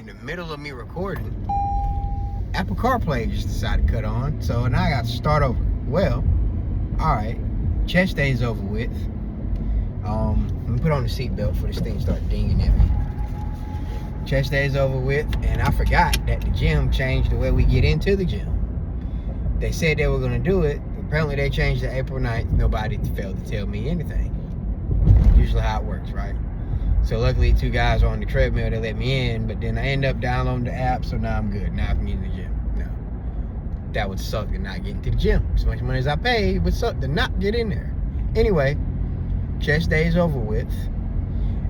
the middle of me recording, Apple CarPlay just decided to cut on. So now I got to start over. Well, all right, chest day's over with. Let me put on the seatbelt before this thing starts dinging at me. Chest day's over with, and I forgot that the gym changed the way we get into the gym. They said they were gonna do it. Apparently they changed it April 9th. Nobody failed to tell me anything. Usually how it works, right? So luckily 2 guys are on the treadmill, they let me in, but then I end up downloading the app, so now I'm good. Now I can get in the gym. No. That would suck to not get into the gym. As much money as I pay, it would suck to not get in there. Anyway, chest day's over with.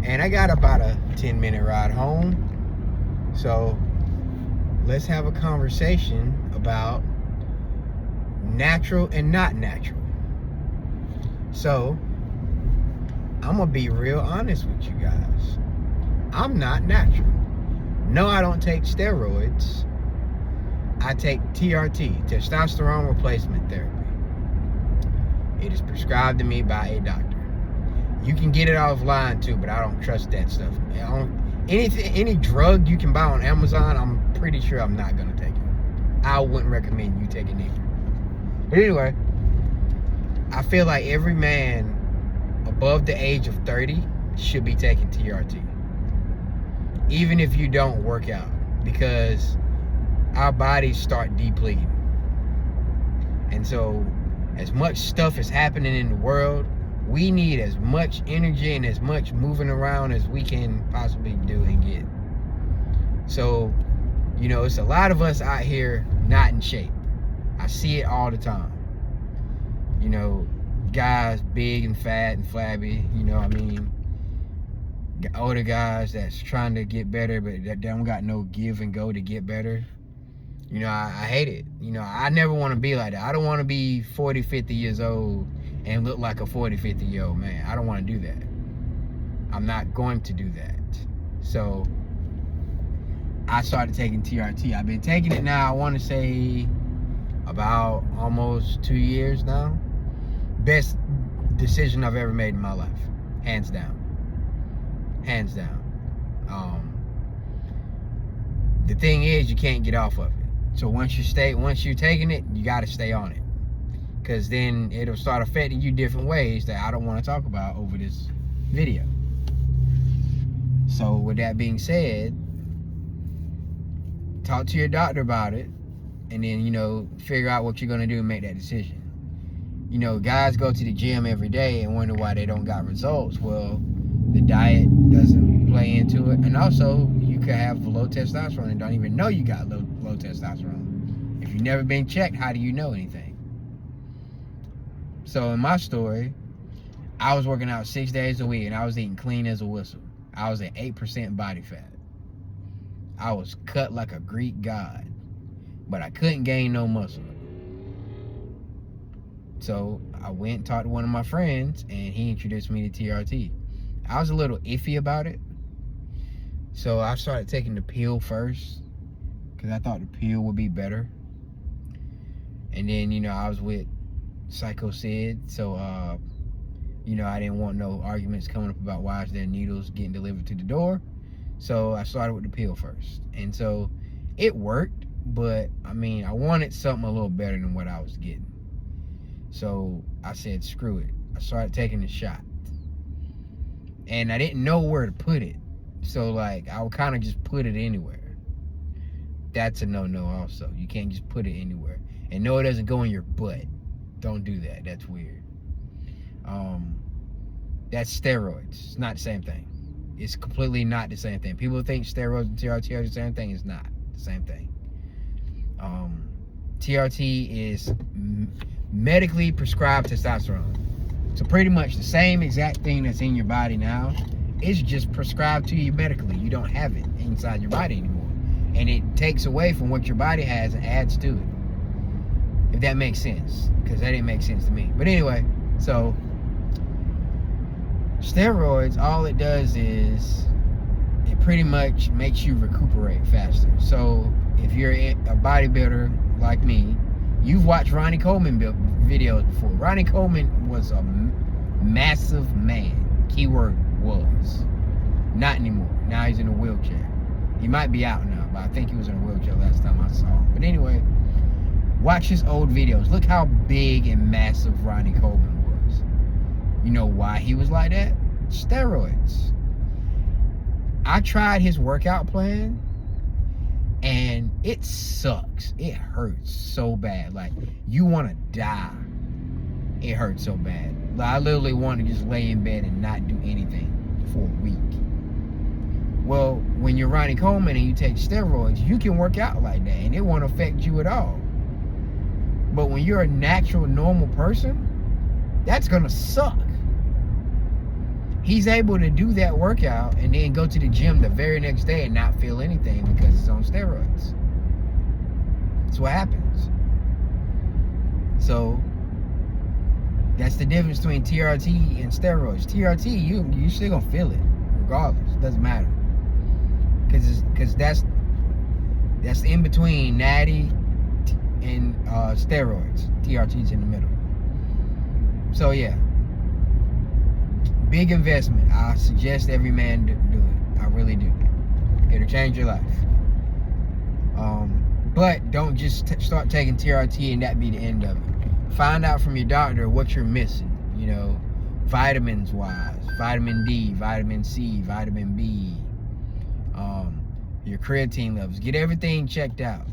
And I got about a 10-minute ride home. So let's have a conversation about natural and not natural. So I'm gonna be real honest with you guys. I'm not natural. No, I don't take steroids. I take TRT, testosterone replacement therapy. It is prescribed to me by a doctor. You can get it offline too, but I don't trust that stuff. Any drug you can buy on Amazon, I'm pretty sure I'm not gonna take it. I wouldn't recommend you taking it. But anyway, I feel like every man above the age of 30 should be taking TRT. Even if you don't work out, because our bodies start depleting. And so as much stuff is happening in the world, we need as much energy and as much moving around as we can possibly do and get. So, you know, it's a lot of us out here not in shape. I see it all the time. You know, guys big and fat and flabby, you know what I mean? Older guys that's trying to get better, but that don't got no give and go to get better. You know, I hate it. You know, I never want to be like that. I don't want to be 40, 50 years old and look like a 40, 50-year-old man. I don't want to do that. I'm not going to do that. So I started taking TRT. I've been taking it now, I want to say about almost 2 years now. Best decision I've ever made in my life. Hands down. Hands down. The thing is, you can't get off of it. So once you're taking it, you got to stay on it. Because then it'll start affecting you different ways that I don't want to talk about over this video. So with that being said, talk to your doctor about it, and then, you know, figure out what you're going to do and make that decision. You know, guys go to the gym every day and wonder why they don't got results. Well, the diet doesn't play into it. And also, you could have low testosterone and don't even know you got low testosterone. If you've never been checked, how do you know anything? So in my story, I was working out 6 days a week and I was eating clean as a whistle. I was at 8% body fat. I was cut like a Greek god, but I couldn't gain no muscle. So I went and talked to one of my friends and he introduced me to TRT. I was a little iffy about it. So I started taking the pill first because I thought the pill would be better. And then, you know, I was with Psycho Sid, so you know, I didn't want no arguments coming up about why is there needles getting delivered to the door. So I started with the pill first. And so it worked, but I mean, I wanted something a little better than what I was getting. So I said, screw it. I started taking the shot. And I didn't know where to put it. So like, I would kind of just put it anywhere. That's a no-no also. You can't just put it anywhere. And no, it doesn't go in your butt. Don't do that. That's weird. That's steroids. It's not the same thing. It's completely not the same thing. People think steroids and TRT are the same thing. It's not the same thing. TRT is medically prescribed testosterone. So pretty much the same exact thing that's in your body now is just prescribed to you medically. You don't have it inside your body anymore. And it takes away from what your body has and adds to it. If that makes sense, because that didn't make sense to me. But anyway, so steroids, all it does is it pretty much makes you recuperate faster. So if you're a bodybuilder like me, you've watched Ronnie Coleman videos before. Ronnie Coleman was a massive man. Keyword was. Not anymore. Now he's in a wheelchair. He might be out now, but I think he was in a wheelchair last time I saw him. But anyway, watch his old videos. Look how big and massive Ronnie Coleman was. You know why he was like that? Steroids. I tried his workout plan, and it sucks. It hurts so bad. Like, you want to die. It hurts so bad. Like, I literally want to just lay in bed and not do anything for a week. Well, when you're Ronnie Coleman and you take steroids, you can work out like that, and it won't affect you at all. But when you're a natural, normal person, that's going to suck. He's able to do that workout and then go to the gym the very next day and not feel anything because it's on steroids. That's what happens. So that's the difference between TRT and steroids. TRT, you still gonna feel it regardless. It doesn't matter, because that's in between natty and steroids. TRT's in the middle. So yeah. Big investment. I suggest every man do it. I really do. It'll change your life. But don't just start taking TRT and that be the end of it. Find out from your doctor what you're missing. You know, vitamins wise, vitamin D, vitamin C, vitamin B, your creatine levels. Get everything checked out.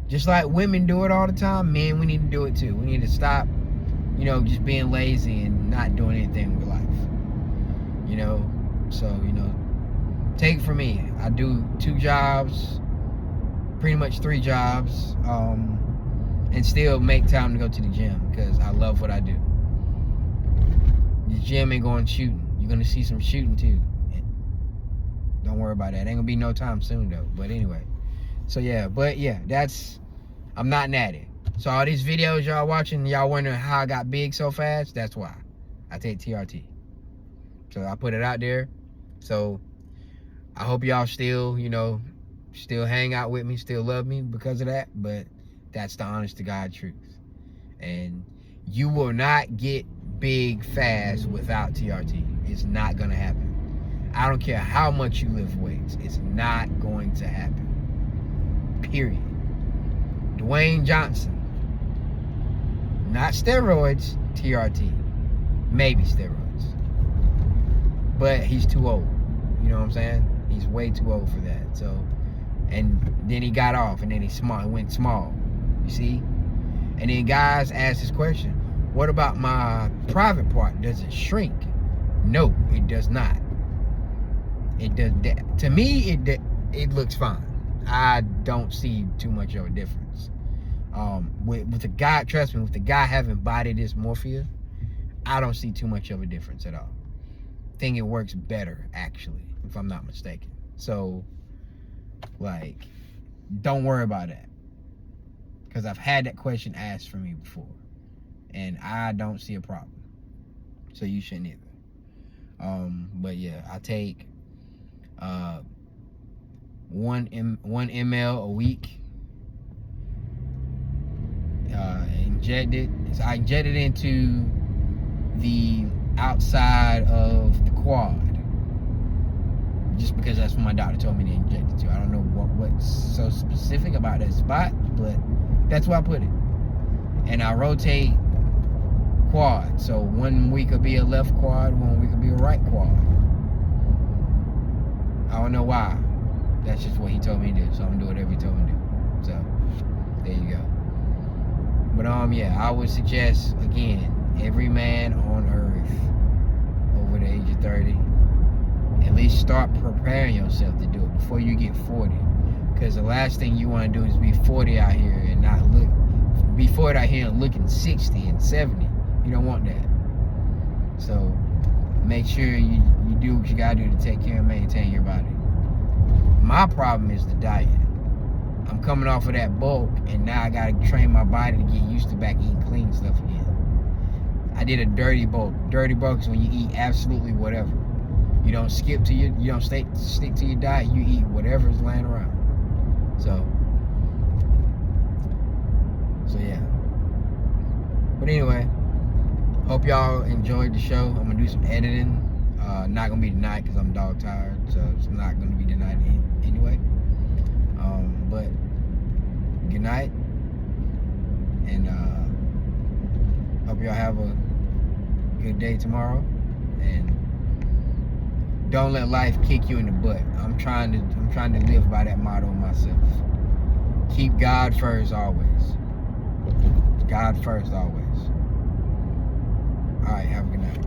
Just like women do it all the time, men, we need to do it too. We need to stop, just being lazy and not doing anything with life. So, take it from me. I do 2 jobs, pretty much 3 jobs, and still make time to go to the gym because I love what I do. The gym ain't going shooting. You're going to see some shooting too. Don't worry about that. Ain't going to be no time soon though. But anyway. So yeah, I'm not natty. So all these videos y'all watching, y'all wondering how I got big so fast, that's why. I take TRT. So I put it out there. So I hope y'all still hang out with me, still love me because of that. But that's the honest to God truth. And you will not get big fast without TRT. It's not gonna happen. I don't care how much you lift weights. It's not going to happen. Period. Dwayne Johnson. Not steroids, TRT. Maybe steroids. But he's too old. You know what I'm saying? He's way too old for that. So, and then he got off, and then he went small. You see? And then guys ask this question: what about my private part? Does it shrink? No, it does not. It does. To me, it looks fine. I don't see too much of a difference. With the guy, trust me, with the guy having body dysmorphia, I don't see too much of a difference at all. I think it works better, actually, if I'm not mistaken. So, don't worry about that. Because I've had that question asked for me before. And I don't see a problem. So you shouldn't either. But yeah, I take 1 ml a week. So I inject it into the outside of the quad, just because that's what my doctor told me to inject it to. I don't know what's so specific about that spot, but that's where I put it. And I rotate quad, so 1 week will be a left quad, 1 week will be a right quad. I don't know why. That's just what he told me to do, so I'm gonna do whatever he told me to do. So there you go. But yeah, I would suggest, again, every man on earth over the age of 30, at least start preparing yourself to do it before you get 40. Because the last thing you want to do is be 40 out here and not look, be 40 out here and looking 60 and 70. You don't want that. So make sure you do what you gotta do to take care and maintain your body. My problem is the diet. I'm coming off of that bulk, and now I gotta train my body to get used to back eating clean stuff again. I did a dirty bulk. Dirty bulk is when you eat absolutely whatever. You don't stick to your diet. You eat whatever's laying around. So yeah. But anyway, hope y'all enjoyed the show. I'm gonna do some editing. Not gonna be tonight because I'm dog tired, so it's not gonna be tonight anyway. But good night, and hope y'all have a good day tomorrow. And don't let life kick you in the butt. I'm trying to live by that motto myself. Keep God first always. God first always. All right, have a good night.